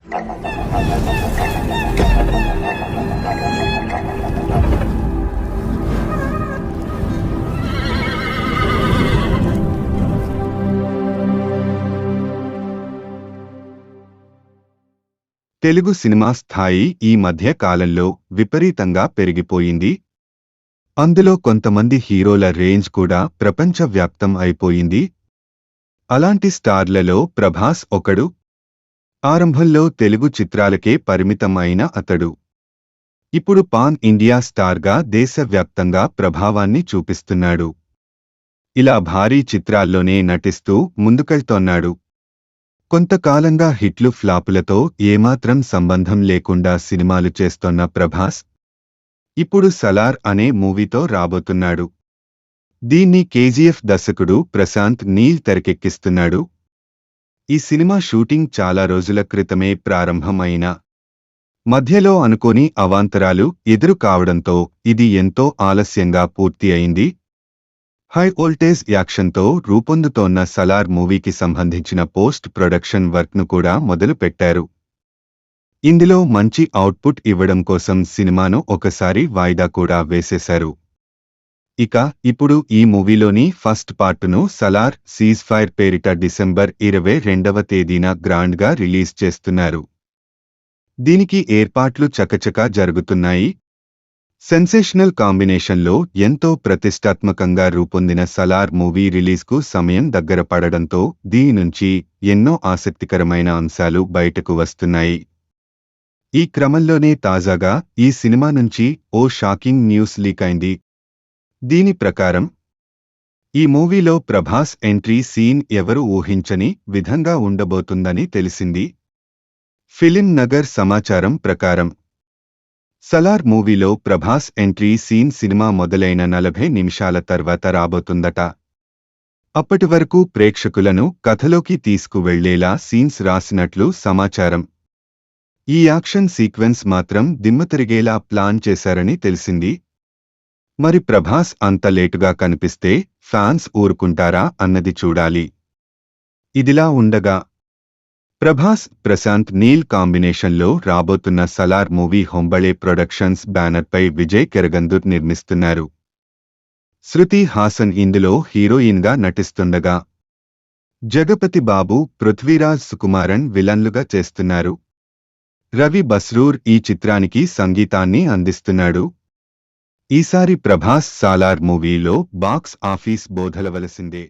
Telugu cinema స్థాయి ఈ మధ్య కాలంలో విపరీతంగా పెరిగిపోయింది. అందులో కొంతమంది హీరోల రేంజ్ కూడా ప్రపంచవ్యాప్తం అయిపోయింది. అలాంటి స్టార్లలో ప్రభాస్ ఒకడు. ఆరంభంలో తెలుగు చిత్రాలకే పరిమితం అయిన అతడు ఇప్పుడు పాన్ ఇండియా స్టార్గా దేశవ్యాప్తంగా ప్రభావాన్ని చూపిస్తున్నాడు. ఇలా భారీ చిత్రాల్లోనే నటిస్తూ ముందుకెళ్తోన్నాడు. కొంతకాలంగా హిట్లు ఫ్లాపులతో ఏమాత్రం సంబంధం లేకుండా సినిమాలు చేస్తోన్న ప్రభాస్ ఇప్పుడు సలార్ అనే మూవీతో రాబోతున్నాడు. దీన్ని కేజీఎఫ్ దర్శకుడు ప్రశాంత్ నీల్ తెరకెక్కిస్తున్నాడు. ఈ సినిమా షూటింగ్ చాలా రోజుల క్రితమే ప్రారంభం అయినా మధ్యలో అనుకోని అవాంతరాలు ఎదురు కావడంతో ఇది ఎంతో ఆలస్యంగా పూర్తి అయింది. హై వోల్టేజ్ యాక్షన్తో రూపొందుతోన్న సలార్ మూవీకి సంబంధించిన పోస్ట్ ప్రొడక్షన్ వర్క్ను కూడా మొదలు పెట్టారు. ఇందులో మంచి అవుట్పుట్ ఇవ్వడం కోసం సినిమాను ఒకసారి వాయిదా కూడా వేసేశారు. ఇక ఇప్పుడు ఈ మూవీలోని ఫస్ట్ పార్టును సలార్ సీజ్ ఫైర్ పేరిట డిసెంబర్ 22వ తేదీన గ్రాండ్గా రిలీజ్ చేస్తున్నారు. దీనికి ఏర్పాట్లు చకచకా జరుగుతున్నాయి. సెన్సేషనల్ కాంబినేషన్లో ఎంతో ప్రతిష్టాత్మకంగా రూపొందిన సలార్ మూవీ రిలీజ్కు సమయం దగ్గర పడడంతో దీని నుంచి ఎన్నో ఆసక్తికరమైన అంశాలు బయటకు వస్తున్నాయి. ఈ క్రమంలోనే తాజాగా ఈ సినిమా నుంచి ఓ షాకింగ్ న్యూస్ లీక్ అయింది. దీని ప్రకారం ఈ మూవీలో ప్రభాస్ ఎంట్రీ సీన్ ఎవరు ఊహించని విధంగా ఉండబోతుందని తెలిసింది. ఫిలిం నగర్ సమాచారం ప్రకారం సలార్ మూవీలో ప్రభాస్ ఎంట్రీ సీన్ సినిమా మొదలైన 40 నిమిషాల తర్వాత రాబోతుందట. అప్పటి వరకు ప్రేక్షకులను కథలోకి తీసుకువెళ్లేలా సీన్స్ రాసినట్లు సమాచారం. ఈ యాక్షన్ సీక్వెన్స్ మాత్రం దిమ్మతిరిగేలా ప్లాన్ చేశారని తెలిసింది. మరి ప్రభాస్ అంత లేటుగా కనిపిస్తే ఫ్యాన్స్ ఊరుకుంటారా అన్నది చూడాలి. ఇదిలా ఉండగా ప్రభాస్ ప్రశాంత్ నీల్ కాంబినేషన్లో రాబోతున్న సలార్ మూవీ హొంబళే ప్రొడక్షన్స్ బ్యానర్పై విజయ్ కెరగందూర్ నిర్మిస్తున్నారు. శృతి హాసన్ ఇందులో హీరోయిన్గా నటిస్తుండగా జగపతి బాబు, పృథ్వీరాజ్ సుకుమారన్ విలన్లుగా చేస్తున్నారు. రవి బస్రూర్ ఈ చిత్రానికి సంగీతాన్ని అందిస్తున్నాడు. ఈసారి ప్రభాస్ సాలార్ మూవీలో బాక్స్ ఆఫీస్ బోధలవలసిందే.